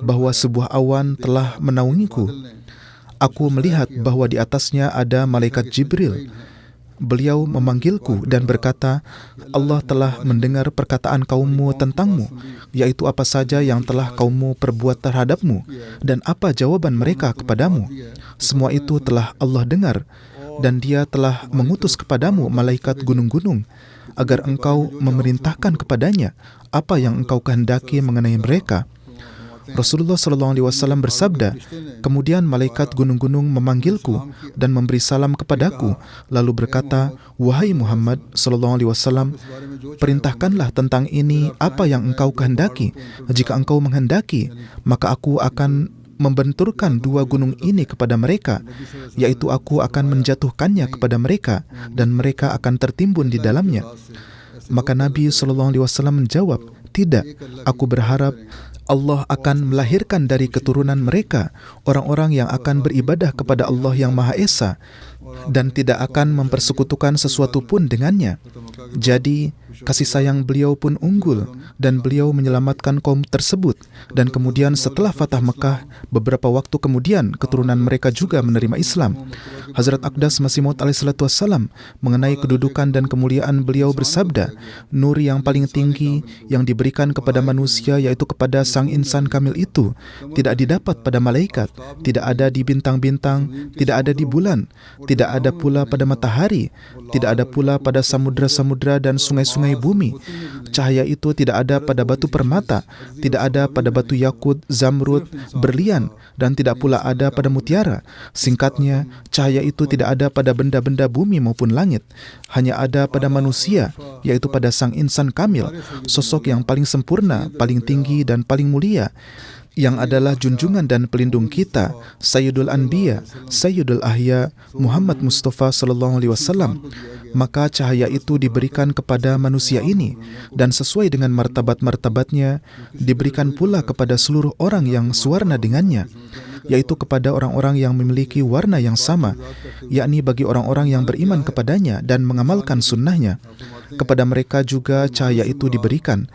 bahwa sebuah awan telah menaungiku. Aku melihat bahwa di atasnya ada malaikat Jibril. Beliau memanggilku dan berkata, "Allah telah mendengar perkataan kaummu tentangmu, yaitu apa saja yang telah kaummu perbuat terhadapmu dan apa jawaban mereka kepadamu. Semua itu telah Allah dengar, dan Dia telah mengutus kepadamu malaikat gunung-gunung agar engkau memerintahkan kepadanya apa yang engkau kehendaki mengenai mereka." Rasulullah SAW bersabda, "Kemudian malaikat gunung-gunung memanggilku dan memberi salam kepadaku, lalu berkata, 'Wahai Muhammad SAW, perintahkanlah tentang ini apa yang engkau kehendaki. Jika engkau menghendaki, maka aku akan membenturkan dua gunung ini kepada mereka, yaitu aku akan menjatuhkannya kepada mereka dan mereka akan tertimbun di dalamnya.' Maka Nabi SAW menjawab, 'Tidak, aku berharap Allah akan melahirkan dari keturunan mereka orang-orang yang akan beribadah kepada Allah yang Maha Esa dan tidak akan mempersekutukan sesuatu pun dengannya. Jadi, kasih sayang beliau pun unggul dan beliau menyelamatkan kaum tersebut. Dan kemudian setelah Fatah Mekah, beberapa waktu kemudian keturunan mereka juga menerima Islam. Hazrat Aqdas Masih Maud alaihissalatu wassalam mengenai kedudukan dan kemuliaan beliau bersabda, nur yang paling tinggi yang diberikan kepada manusia yaitu kepada sang insan kamil itu tidak didapat pada malaikat, tidak ada di bintang-bintang, tidak ada di bulan, tidak ada pula pada matahari, tidak ada pula pada samudra-samudra dan sungai-sungai bumi. Cahaya itu tidak ada pada batu permata, tidak ada pada batu yakut, zamrud, berlian, dan tidak pula ada pada mutiara. Singkatnya, cahaya itu tidak ada pada benda-benda bumi maupun langit. Hanya ada pada manusia, yaitu pada sang insan kamil, sosok yang paling sempurna, paling tinggi dan paling mulia, yang adalah junjungan dan pelindung kita, Sayyidul Anbiya, Sayyidul Ahya, Muhammad Mustafa sallallahu alaihi wasallam. Maka cahaya itu diberikan kepada manusia ini, dan sesuai dengan martabat-martabatnya diberikan pula kepada seluruh orang yang sewarna dengannya, yaitu kepada orang-orang yang memiliki warna yang sama, yakni bagi orang-orang yang beriman kepadanya dan mengamalkan sunnahnya. Kepada mereka juga cahaya itu diberikan.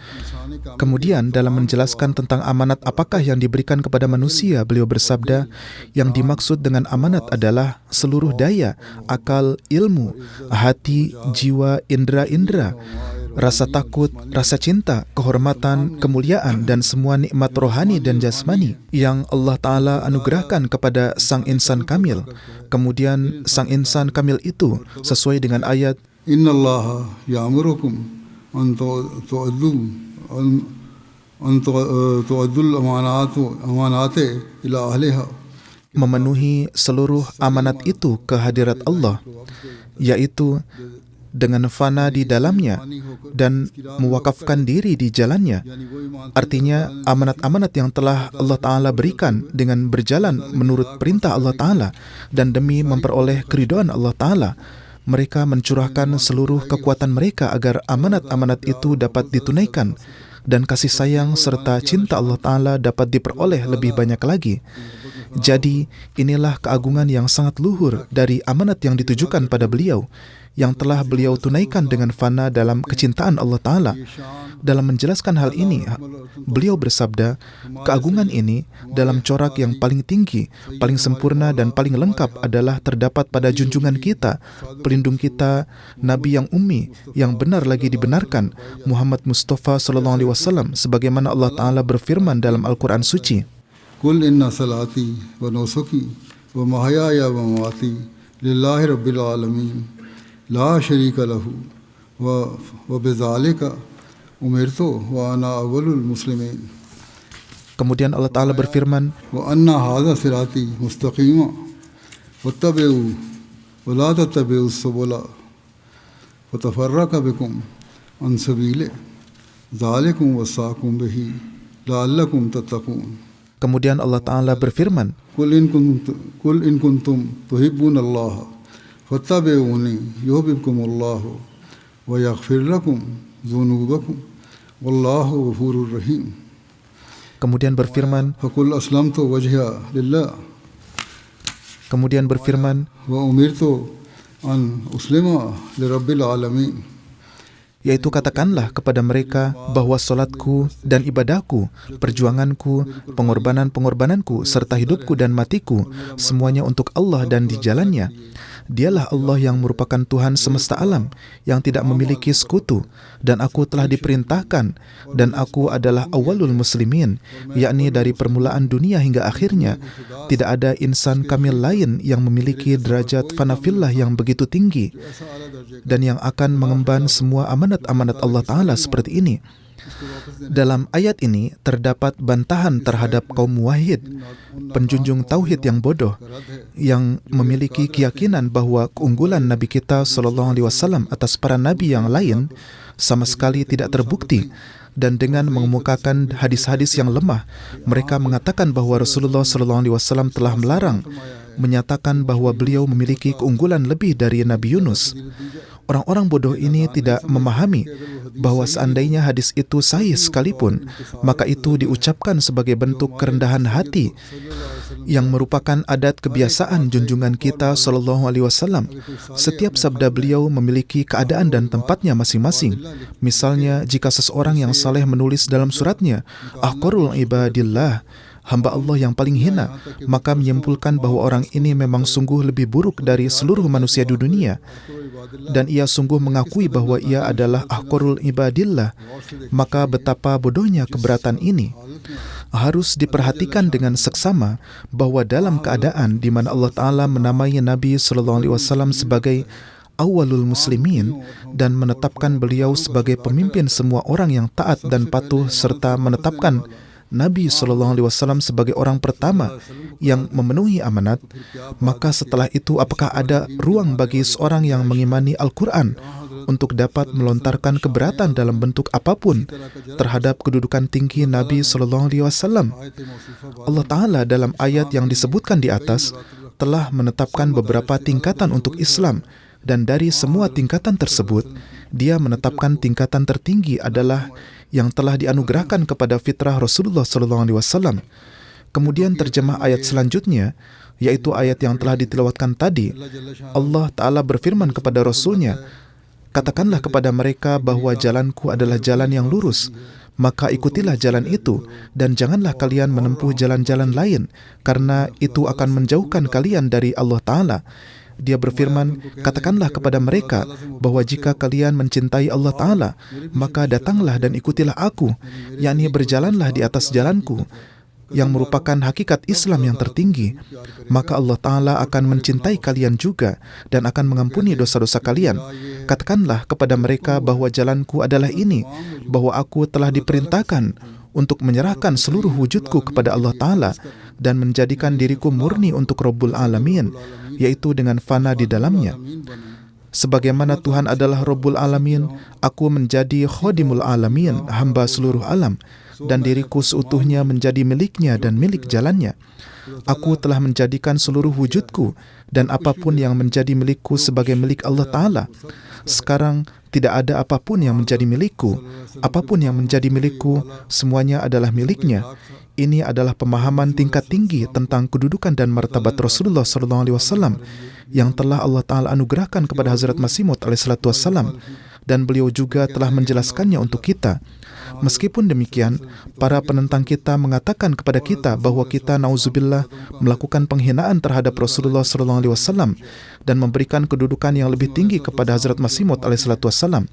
Kemudian dalam menjelaskan tentang amanat apakah yang diberikan kepada manusia, beliau bersabda, yang dimaksud dengan amanat adalah seluruh daya, akal, ilmu, hati, jiwa, indera-indera, rasa takut, rasa cinta, kehormatan, kemuliaan, dan semua nikmat rohani dan jasmani yang Allah Ta'ala anugerahkan kepada sang insan kamil. Kemudian sang insan kamil itu sesuai dengan ayat, Inna Allah ya'murukum an tu'addul amanati ila ahliha, memenuhi seluruh amanat itu ke hadirat Allah, yaitu dengan fana di dalamnya dan mewakafkan diri di jalannya. Artinya amanat-amanat yang telah Allah Ta'ala berikan dengan berjalan menurut perintah Allah Ta'ala dan demi memperoleh keridhaan Allah Ta'ala, mereka mencurahkan seluruh kekuatan mereka agar amanat-amanat itu dapat ditunaikan dan kasih sayang serta cinta Allah Ta'ala dapat diperoleh lebih banyak lagi. Jadi, inilah keagungan yang sangat luhur dari amanat yang ditujukan pada beliau, yang telah beliau tunaikan dengan fana dalam kecintaan Allah Ta'ala. Dalam menjelaskan hal ini, beliau bersabda, keagungan ini dalam corak yang paling tinggi, paling sempurna dan paling lengkap adalah terdapat pada junjungan kita, pelindung kita, Nabi yang ummi, yang benar lagi dibenarkan, Muhammad Mustafa sallallahu alaihi wasallam, sebagaimana Allah Ta'ala berfirman dalam Al-Quran Suci, Qul inna salati wa nusuki wa mahyaya wa mamati lillahi rabbil alamin la syarika lahu wa bidzalika umirtu wa ana awwalul muslimin. Kemudian Allah Ta'ala berfirman, wa anna hadha sirati mustaqima wattabi'u wa la tattabi'u subula wa tafarraqa bikum an sabili dzalikum wasaqum bihi la'allakum tattaqun. Kemudian Allah Ta'ala berfirman, Qul in kuntum tuhibbunallaha fattabi'uni yuhibbukumullahu wa yaghfir lakum dzunubakum wallahu ghafurur rahim. kemudian berfirman, Faqul aslamtu wajhiya lillah kemudian berfirman, wa umirtu an uslima lirabbil alamin. yaitu katakanlah kepada mereka bahwa solatku dan ibadahku, perjuanganku, pengorbanan-pengorbananku, serta hidupku dan matiku, semuanya untuk Allah dan di jalannya. Dialah Allah yang merupakan Tuhan semesta alam, yang tidak memiliki sekutu, dan aku telah diperintahkan, dan aku adalah awalul muslimin, yakni dari permulaan dunia hingga akhirnya. Tidak ada insan kamil lain yang memiliki derajat fanafillah yang begitu tinggi, dan yang akan mengemban semua amanat-amanat Allah Ta'ala seperti ini. Dalam ayat ini terdapat bantahan terhadap kaum muwahhid, penjunjung tauhid yang bodoh, yang memiliki keyakinan bahwa keunggulan Nabi kita SAW atas para nabi yang lain sama sekali tidak terbukti. Dan dengan mengemukakan hadis-hadis yang lemah, mereka mengatakan bahwa Rasulullah SAW telah melarang, menyatakan bahwa beliau memiliki keunggulan lebih dari Nabi Yunus. Orang-orang bodoh ini tidak memahami bahwa seandainya hadis itu sahih sekalipun, maka itu diucapkan sebagai bentuk kerendahan hati yang merupakan adat kebiasaan junjungan kita sallallahu alaihi wasallam. Setiap sabda beliau memiliki keadaan dan tempatnya masing-masing. Misalnya, jika seseorang yang saleh menulis dalam suratnya, ahqarul ibadillah, hamba Allah yang paling hina, maka menyimpulkan bahwa orang ini memang sungguh lebih buruk dari seluruh manusia di dunia, dan ia sungguh mengakui bahwa ia adalah ahqarul ibadillah. Maka betapa bodohnya keberatan ini. Harus diperhatikan dengan seksama bahwa dalam keadaan di mana Allah Ta'ala menamai Nabi SAW sebagai awalul muslimin dan menetapkan beliau sebagai pemimpin semua orang yang taat dan patuh, serta menetapkan Nabi SAW sebagai orang pertama yang memenuhi amanat, maka setelah itu apakah ada ruang bagi seorang yang mengimani Al-Quran untuk dapat melontarkan keberatan dalam bentuk apapun terhadap kedudukan tinggi Nabi SAW? Allah Ta'ala dalam ayat yang disebutkan di atas telah menetapkan beberapa tingkatan untuk Islam, dan dari semua tingkatan tersebut, Dia menetapkan tingkatan tertinggi adalah yang telah dianugerahkan kepada fitrah Rasulullah SAW. Kemudian terjemah ayat selanjutnya, yaitu ayat yang telah ditilawatkan tadi. Allah Ta'ala berfirman kepada Rasulnya, "Katakanlah kepada mereka bahwa jalanku adalah jalan yang lurus, maka ikutilah jalan itu, dan janganlah kalian menempuh jalan-jalan lain, karena itu akan menjauhkan kalian dari Allah Ta'ala." Dia berfirman, "Katakanlah kepada mereka bahwa jika kalian mencintai Allah Ta'ala, maka datanglah dan ikutilah aku, yakni berjalanlah di atas jalanku, yang merupakan hakikat Islam yang tertinggi. Maka Allah Ta'ala akan mencintai kalian juga dan akan mengampuni dosa-dosa kalian. Katakanlah kepada mereka bahwa jalanku adalah ini, bahwa aku telah diperintahkan untuk menyerahkan seluruh wujudku kepada Allah Ta'ala dan menjadikan diriku murni untuk Rabbul Alamin, yaitu dengan fana di dalamnya. Sebagaimana Tuhan adalah Rabbul Alamin, aku menjadi Khadimul Alamin, hamba seluruh alam, dan diriku seutuhnya menjadi miliknya dan milik jalannya. Aku telah menjadikan seluruh wujudku dan apapun yang menjadi milikku sebagai milik Allah Ta'ala. Sekarang tidak ada apapun yang menjadi milikku. Apapun yang menjadi milikku, semuanya adalah miliknya." Ini adalah pemahaman tingkat tinggi tentang kedudukan dan martabat Rasulullah SAW yang telah Allah Ta'ala anugerahkan kepada Hazrat Masih Maud alaihissalam, dan beliau juga telah menjelaskannya untuk kita. Meskipun demikian, para penentang kita mengatakan kepada kita bahwa kita nauzubillah melakukan penghinaan terhadap Rasulullah SAW dan memberikan kedudukan yang lebih tinggi kepada Hazrat Masih Maud alaihissalam.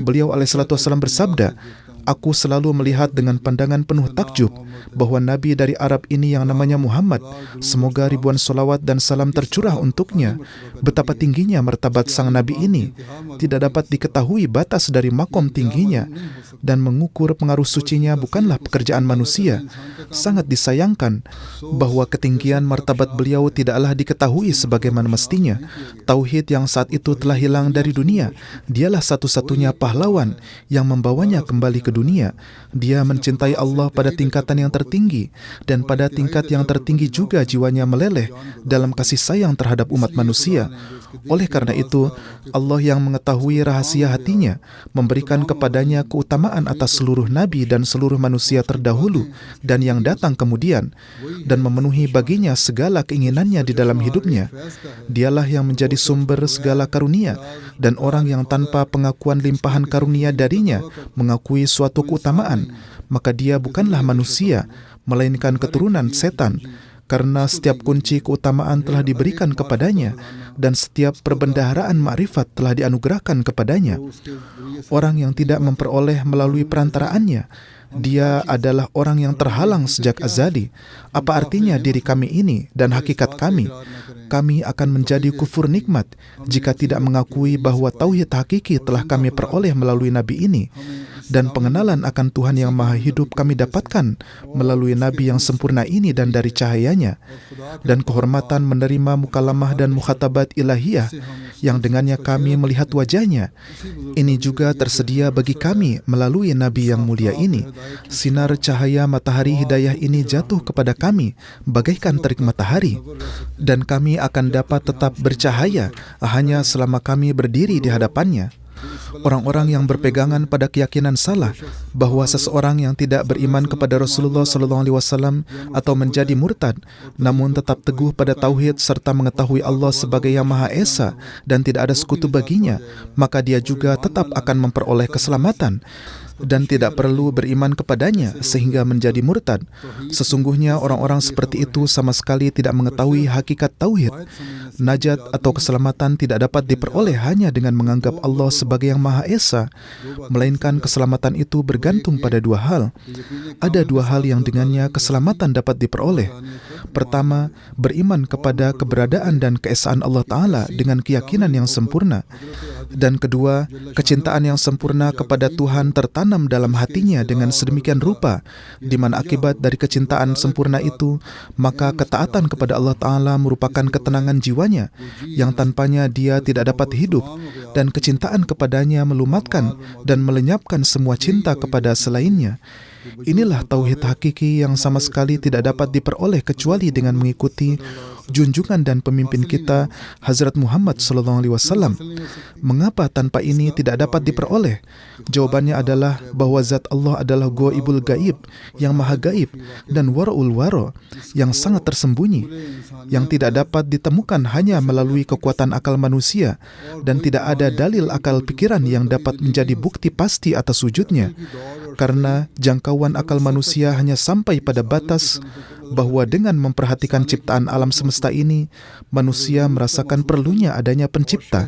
Beliau alaihissalam bersabda, "Aku selalu melihat dengan pandangan penuh takjub bahwa Nabi dari Arab ini yang namanya Muhammad, semoga ribuan salawat dan salam tercurah untuknya, betapa tingginya martabat sang Nabi ini, tidak dapat diketahui batas dari makom tingginya, dan mengukur pengaruh sucinya bukanlah pekerjaan manusia. Sangat disayangkan bahwa ketinggian martabat beliau tidaklah diketahui sebagaimana mestinya. Tauhid yang saat itu telah hilang dari dunia, dialah satu-satunya pahlawan yang membawanya kembali ke dunia. Dia mencintai Allah pada tingkatan yang tertinggi, dan pada tingkat yang tertinggi juga jiwanya meleleh dalam kasih sayang terhadap umat manusia. Oleh karena itu, Allah yang mengetahui rahasia hatinya memberikan kepadanya keutamaan atas seluruh nabi dan seluruh manusia terdahulu dan yang datang kemudian, dan memenuhi baginya segala keinginannya di dalam hidupnya. Dialah yang menjadi sumber segala karunia, dan orang yang tanpa pengakuan limpahan karunia darinya mengakui suatu keutamaan, maka dia bukanlah manusia, melainkan keturunan setan. Karena setiap kunci keutamaan telah diberikan kepadanya, dan setiap perbendaharaan ma'rifat telah dianugerahkan kepadanya. Orang yang tidak memperoleh melalui perantaraannya, dia adalah orang yang terhalang sejak azali. Apa artinya diri kami ini dan hakikat kami? Kami akan menjadi kufur nikmat jika tidak mengakui bahwa tauhid hakiki telah kami peroleh melalui Nabi ini. Dan pengenalan akan Tuhan yang Maha Hidup kami dapatkan melalui Nabi yang sempurna ini dan dari cahayanya. Dan kehormatan menerima mukalamah dan mukhatabat ilahiyah yang dengannya kami melihat wajahnya. Ini juga tersedia bagi kami melalui Nabi yang mulia ini. Sinar cahaya matahari hidayah ini jatuh kepada kami bagaikan terik matahari, dan kami akan dapat tetap bercahaya hanya selama kami berdiri di hadapannya. orang-orang yang berpegangan pada keyakinan salah bahwa seseorang yang tidak beriman kepada Rasulullah SAW atau menjadi murtad, namun tetap teguh pada tauhid serta mengetahui Allah sebagai Yang Maha Esa dan tidak ada sekutu baginya, maka dia juga tetap akan memperoleh keselamatan dan tidak perlu beriman kepadanya sehingga menjadi murtad. Sesungguhnya orang-orang seperti itu sama sekali tidak mengetahui hakikat tauhid. Najat atau keselamatan tidak dapat diperoleh hanya dengan menganggap Allah sebagai Yang Maha Esa, melainkan keselamatan itu bergantung pada dua hal. Ada dua hal yang dengannya keselamatan dapat diperoleh. Pertama, beriman kepada keberadaan dan keesaan Allah Ta'ala dengan keyakinan yang sempurna. Dan kedua, kecintaan yang sempurna kepada Tuhan tertanam dalam hatinya dengan sedemikian rupa, di mana akibat dari kecintaan sempurna itu, maka ketaatan kepada Allah Ta'ala merupakan ketenangan jiwanya, yang tanpanya dia tidak dapat hidup, dan kecintaan kepadanya melumatkan dan melenyapkan semua cinta kepada selainnya. Inilah tauhid hakiki yang sama sekali tidak dapat diperoleh kecuali dengan mengikuti junjungan dan pemimpin kita Hazrat Muhammad SAW. Mengapa tanpa ini tidak dapat diperoleh? Jawabannya adalah bahwa zat Allah adalah Ghaibul Gaib, yang maha gaib, dan Wara'ul Wara, yang sangat tersembunyi, yang tidak dapat ditemukan hanya melalui kekuatan akal manusia, dan tidak ada dalil akal pikiran yang dapat menjadi bukti pasti atas wujudnya. Karena jangkauan akal manusia hanya sampai pada batas bahwa dengan memperhatikan ciptaan alam semesta ini, manusia merasakan perlunya adanya pencipta.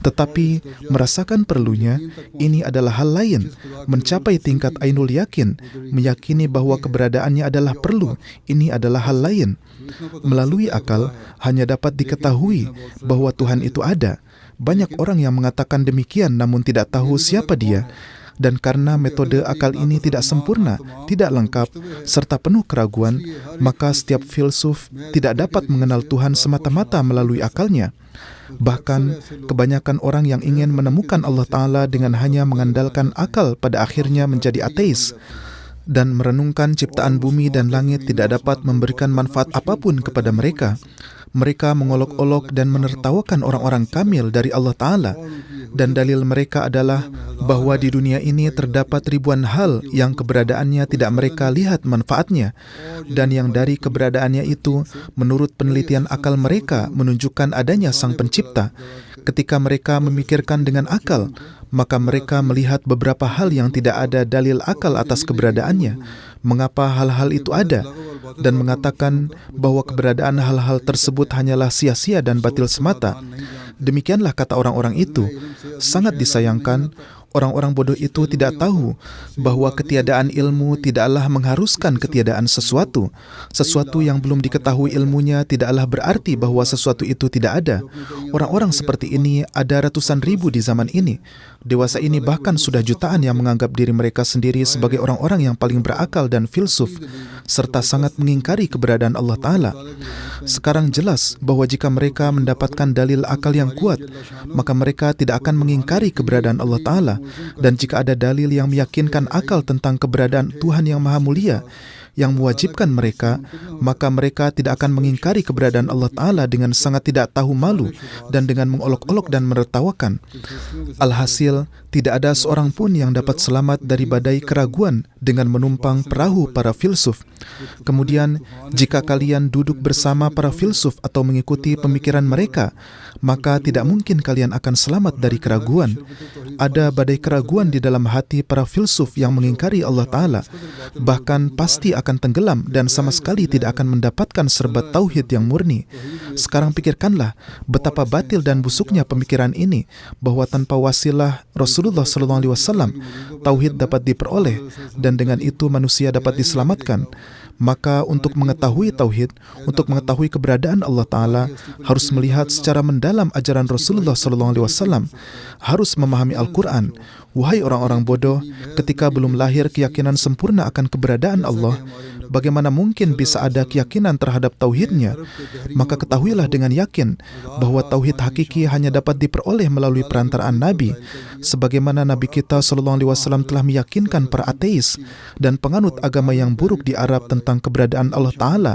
Tetapi merasakan perlunya, ini adalah hal lain. Mencapai tingkat ainul yakin, meyakini bahwa keberadaannya adalah perlu, ini adalah hal lain. Melalui akal, hanya dapat diketahui bahwa Tuhan itu ada. Banyak orang yang mengatakan demikian namun tidak tahu siapa dia. Dan karena metode akal ini tidak sempurna, tidak lengkap, serta penuh keraguan, maka setiap filsuf tidak dapat mengenal Tuhan semata-mata melalui akalnya. Bahkan, kebanyakan orang yang ingin menemukan Allah Ta'ala dengan hanya mengandalkan akal pada akhirnya menjadi ateis. Dan merenungkan ciptaan bumi dan langit tidak dapat memberikan manfaat apapun kepada mereka. Mereka mengolok-olok dan menertawakan orang-orang kamil dari Allah Ta'ala. Dan dalil mereka adalah bahwa di dunia ini terdapat ribuan hal yang keberadaannya tidak mereka lihat manfaatnya. Dan yang dari keberadaannya itu, menurut penelitian akal mereka, menunjukkan adanya Sang Pencipta. Ketika mereka memikirkan dengan akal, maka mereka melihat beberapa hal yang tidak ada dalil akal atas keberadaannya. Mengapa hal-hal itu ada? Dan mengatakan bahwa keberadaan hal-hal tersebut hanyalah sia-sia dan batil semata. Demikianlah kata orang-orang itu. Sangat disayangkan, orang-orang bodoh itu tidak tahu bahwa ketiadaan ilmu tidaklah mengharuskan ketiadaan sesuatu. Sesuatu yang belum diketahui ilmunya tidaklah berarti bahwa sesuatu itu tidak ada. Orang-orang seperti ini ada ratusan ribu di zaman ini. Dewasa ini bahkan sudah jutaan yang menganggap diri mereka sendiri sebagai orang-orang yang paling berakal dan filsuf, serta sangat mengingkari keberadaan Allah Ta'ala. Sekarang jelas bahwa jika mereka mendapatkan dalil akal yang kuat, maka mereka tidak akan mengingkari keberadaan Allah Ta'ala. Dan jika ada dalil yang meyakinkan akal tentang keberadaan Tuhan yang Maha Mulia, yang mewajibkan mereka, maka mereka tidak akan mengingkari keberadaan Allah Ta'ala dengan sangat tidak tahu malu dan dengan mengolok-olok dan menertawakan. Alhasil, tidak ada seorang pun yang dapat selamat dari badai keraguan dengan menumpang perahu para filsuf. Kemudian, jika kalian duduk bersama para filsuf atau mengikuti pemikiran mereka, maka tidak mungkin kalian akan selamat dari keraguan. Ada badai keraguan di dalam hati para filsuf yang mengingkari Allah Ta'ala. Bahkan pasti akan tenggelam dan sama sekali tidak akan mendapatkan serbat tauhid yang murni. Sekarang pikirkanlah betapa batil dan busuknya pemikiran ini, bahwa tanpa wasilah Rasulullah SAW, tauhid dapat diperoleh dan dengan itu manusia dapat diselamatkan. Maka untuk mengetahui tauhid, untuk mengetahui keberadaan Allah Ta'ala, harus melihat secara mendalam ajaran Rasulullah SAW, harus memahami Al-Quran. Wahai orang-orang bodoh, ketika belum lahir keyakinan sempurna akan keberadaan Allah, bagaimana mungkin bisa ada keyakinan terhadap tauhidnya? Maka ketahuilah dengan yakin bahwa tauhid hakiki hanya dapat diperoleh melalui perantaraan Nabi, sebagaimana Nabi kita SAW telah meyakinkan para ateis dan penganut agama yang buruk di Arab tentang keberadaan Allah Ta'ala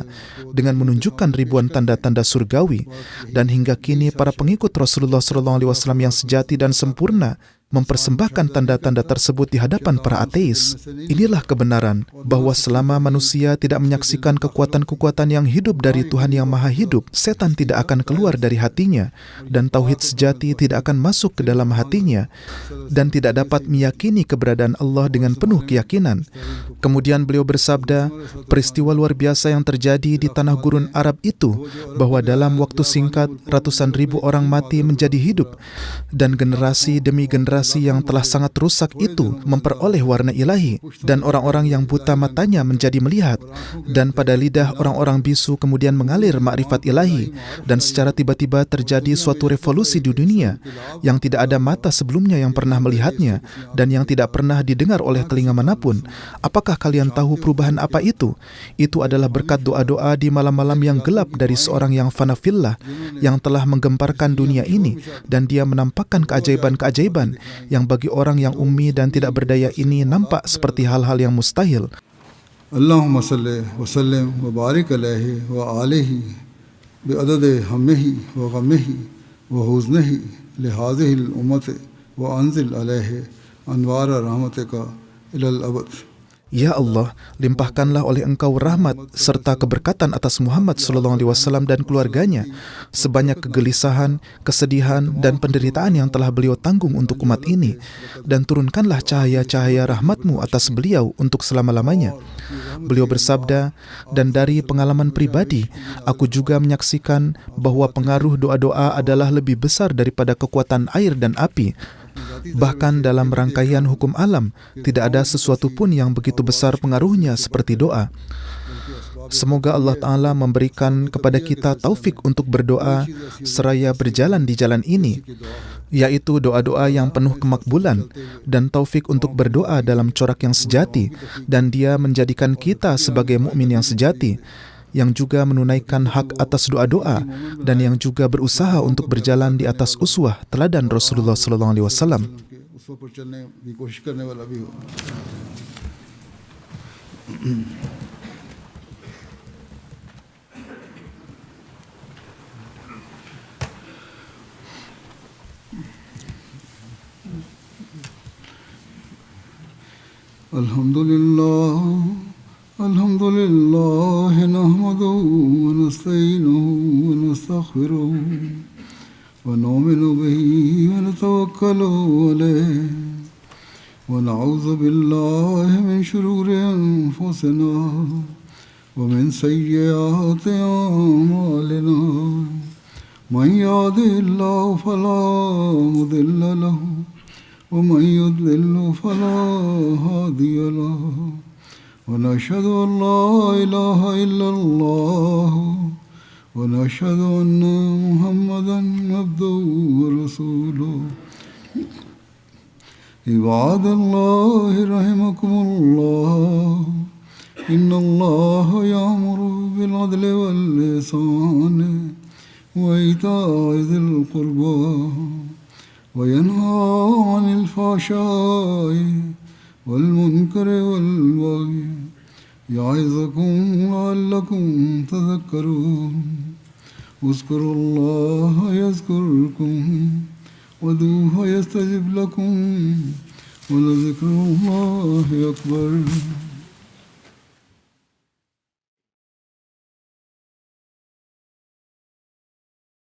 dengan menunjukkan ribuan tanda-tanda surgawi. Dan hingga kini para pengikut Rasulullah SAW yang sejati dan sempurna mempersembahkan tanda-tanda tersebut di hadapan para ateis. Inilah kebenaran, bahwa selama manusia tidak menyaksikan kekuatan-kekuatan yang hidup dari Tuhan yang Maha Hidup, setan tidak akan keluar dari hatinya, dan tauhid sejati tidak akan masuk ke dalam hatinya, dan tidak dapat meyakini keberadaan Allah dengan penuh keyakinan. Kemudian beliau bersabda, peristiwa luar biasa yang terjadi di tanah gurun Arab itu, bahwa dalam waktu singkat ratusan ribu orang mati menjadi hidup, dan generasi demi generasi yang telah sangat rusak itu memperoleh warna ilahi, dan orang-orang yang buta matanya menjadi melihat, dan pada lidah orang-orang bisu kemudian mengalir makrifat ilahi, dan secara tiba-tiba terjadi suatu revolusi di dunia yang tidak ada mata sebelumnya yang pernah melihatnya, dan yang tidak pernah didengar oleh telinga manapun. Apakah kalian tahu perubahan apa itu? Itu adalah berkat doa-doa di malam-malam yang gelap dari seorang yang fana fillah, yang telah menggemparkan dunia ini, dan dia menampakkan keajaiban-keajaiban yang bagi orang yang ummi dan tidak berdaya ini nampak seperti hal-hal yang mustahil. Allahumma salli wa sallim wa barik alaihi wa alihi bi adadi hammihi wa ghammihi wa huznihi li hadhihi al-ummati wa anzil alaihi anwara rahmatika ilal abad. Ya Allah, limpahkanlah oleh Engkau rahmat serta keberkatan atas Muhammad SAW dan keluarganya, sebanyak kegelisahan, kesedihan, dan penderitaan yang telah beliau tanggung untuk umat ini, dan turunkanlah cahaya-cahaya rahmat-Mu atas beliau untuk selama-lamanya. Beliau bersabda, dan dari pengalaman pribadi, aku juga menyaksikan bahwa pengaruh doa-doa adalah lebih besar daripada kekuatan air dan api. Bahkan dalam rangkaian hukum alam, tidak ada sesuatu pun yang begitu besar pengaruhnya seperti doa. Semoga Allah Ta'ala memberikan kepada kita taufik untuk berdoa seraya berjalan di jalan ini, yaitu doa-doa yang penuh kemakbulan, dan taufik untuk berdoa dalam corak yang sejati, dan Dia menjadikan kita sebagai mukmin yang sejati, yang juga menunaikan hak atas doa-doa, dan yang juga berusaha untuk berjalan di atas uswah teladan Rasulullah SAW. Alhamdulillah nahmaduhu wa nasta'inuhu wa nastaghfiruh wa nu'minu bihi wa natawakkalu alayhi wa na'udzu billahi min shururi anfusina wa min sayyiati a'malina. Man yahdihillahu fala mudilla lahu wa man yudlilhu fala hadiya lahu. ونشهد أن لا إله إلا الله ونشهد أن محمدا عبده ورسوله. عباد الله رحمكم الله إن الله يأمر بالعدل والإحسان وإيتاء ذي القربى وينهى عن الفحشاء والمنكر والبغي يعظكم لعلكم تذكرون. اذكروا الله يذكركم وادعوه يستجب لكم ولذكر الله أكبر.